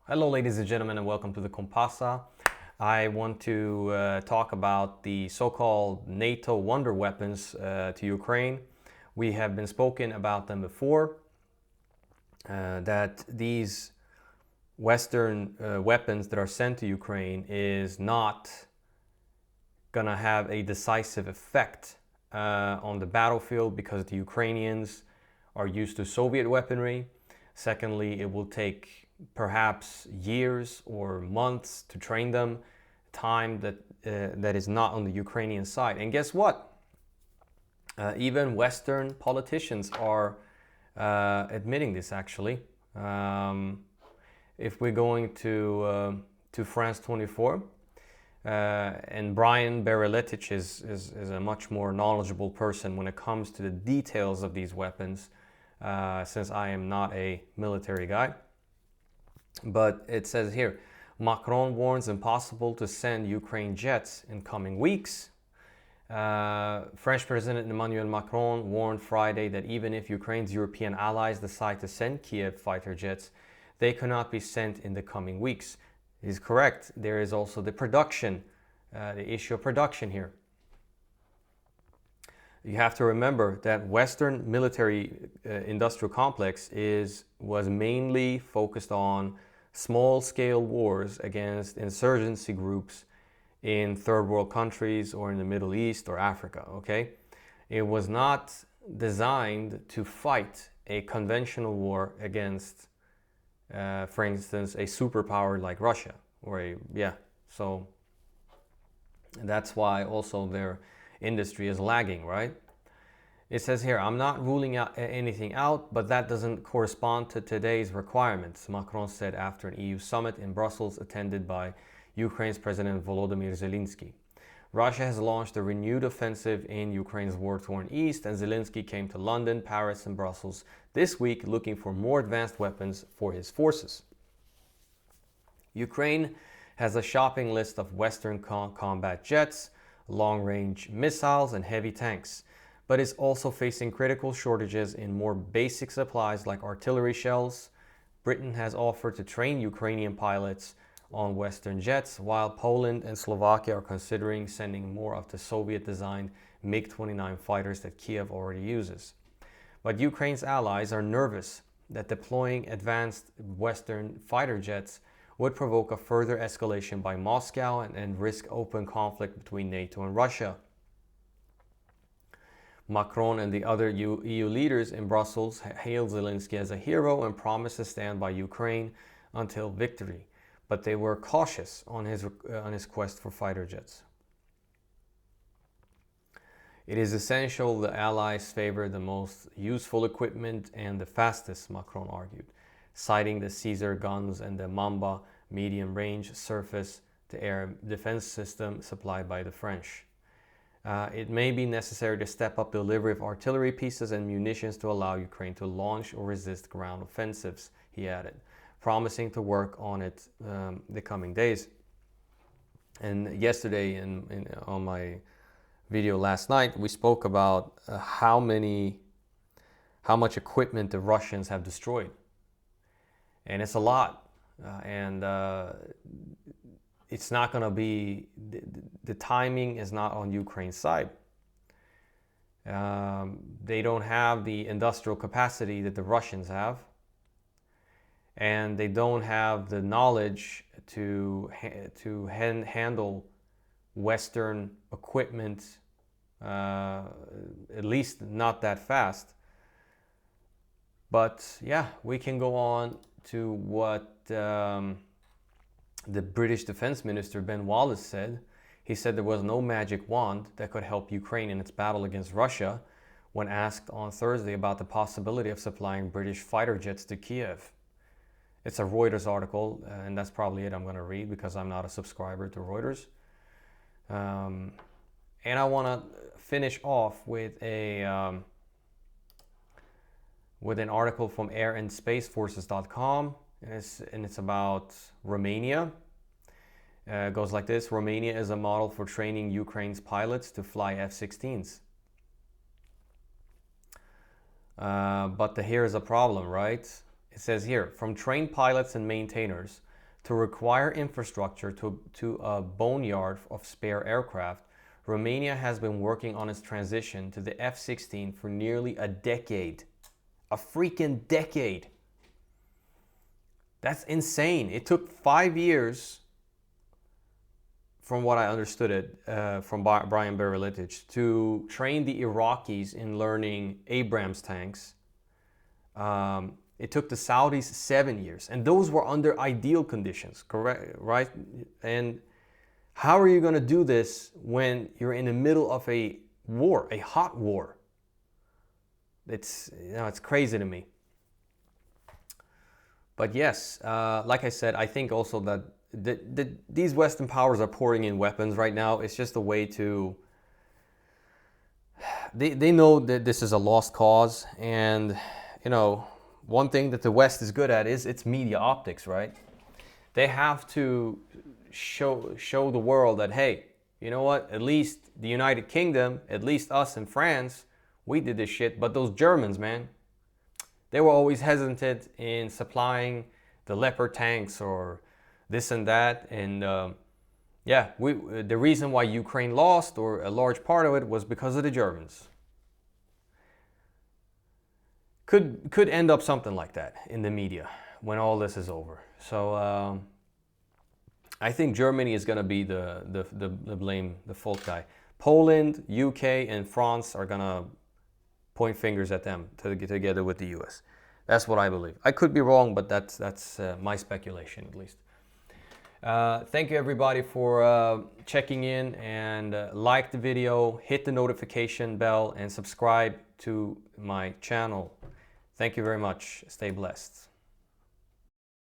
Hello, ladies and gentlemen, and welcome to the Kompasa. I want to talk about the so-called NATO wonder weapons to Ukraine. We have been spoken about them before, that these Western weapons that are sent to Ukraine is not going to have a decisive effect on the battlefield because the Ukrainians are used to Soviet weaponry. Secondly, it will take perhaps years or months to train them, time that is not on the Ukrainian side. And guess what? Even Western politicians are admitting this. Actually, if we're going to France 24, and Brian Bereletich is a much more knowledgeable person when it comes to the details of these weapons, since I am not a military guy. But it says here, Macron warns impossible to send Ukraine jets in coming weeks. French President Emmanuel Macron warned Friday that even if Ukraine's European allies decide to send Kiev fighter jets, they cannot be sent in the coming weeks. He's correct. There is also the production, the issue of production here. You have to remember that Western military industrial complex was mainly focused on small-scale wars against insurgency groups in third world countries or in the Middle East or Africa, okay? It was not designed to fight a conventional war against, for instance, a superpower like Russia so that's why also their industry is lagging, right? It says here, I'm not ruling out anything out, but that doesn't correspond to today's requirements, Macron said after an EU summit in Brussels attended by Ukraine's President Volodymyr Zelensky. Russia has launched a renewed offensive in Ukraine's war-torn east, and Zelensky came to London, Paris, and Brussels this week looking for more advanced weapons for his forces. Ukraine has a shopping list of Western combat jets, long-range missiles, and heavy tanks, but is also facing critical shortages in more basic supplies like artillery shells. Britain has offered to train Ukrainian pilots on Western jets, while Poland and Slovakia are considering sending more of the Soviet-designed MiG-29 fighters that Kiev already uses. But Ukraine's allies are nervous that deploying advanced Western fighter jets would provoke a further escalation by Moscow and risk open conflict between NATO and Russia. Macron and the other EU leaders in Brussels hailed Zelensky as a hero and promised to stand by Ukraine until victory, but they were cautious on his quest for fighter jets. It is essential the Allies favor the most useful equipment and the fastest, Macron argued, citing the Caesar guns and the Mamba medium-range surface-to-air defense system supplied by the French. It may be necessary to step up delivery of artillery pieces and munitions to allow Ukraine to launch or resist ground offensives, he added, promising to work on it the coming days. And yesterday, on my video last night, we spoke about how much equipment the Russians have destroyed. And it's a lot. It's not going to be, the timing is not on Ukraine's side. They don't have the industrial capacity that the Russians have. And they don't have the knowledge to handle Western equipment, at least not that fast. But yeah, we can go on to what the British Defense Minister Ben Wallace said. He said there was no magic wand that could help Ukraine in its battle against Russia when asked on Thursday about the possibility of supplying British fighter jets to Kiev. It's a Reuters article, and that's probably it I'm going to read because I'm not a subscriber to Reuters. And I want to finish off with an article from airandspaceforces.com, and it's about Romania. It goes like this: Romania is a model for training Ukraine's pilots to fly F-16s. But here is a problem, right? It says here, from trained pilots and maintainers, to require infrastructure to a boneyard of spare aircraft, Romania has been working on its transition to the F-16 for nearly a decade. A freaking decade. That's insane. It took 5 years, from what I understood it, from Brian Berelitich, to train the Iraqis in learning Abrams tanks. It took the Saudis 7 years, and those were under ideal conditions, correct? Right? And how are you going to do this when you're in the middle of a war, a hot war? It's crazy to me. But yes, like I said, I think also that these Western powers are pouring in weapons right now. It's just a way to... They know that this is a lost cause, and you know, one thing that the West is good at is its media optics, right? They have to show the world that, hey, you know what? At least the United Kingdom, at least us in France, we did this shit. But those Germans, man, they were always hesitant in supplying the Leopard tanks or this and that. And yeah, the reason why Ukraine lost, or a large part of it, was because of the Germans. Could end up something like that in the media when all this is over. So I think Germany is going to be the blame, the fault guy. Poland, UK, and France are going to point fingers at them to get together with the US. That's what I believe. I could be wrong, but that's my speculation, at least. Thank you everybody for checking in, and like the video, hit the notification bell, and subscribe to my channel. Thank you very much. Stay blessed.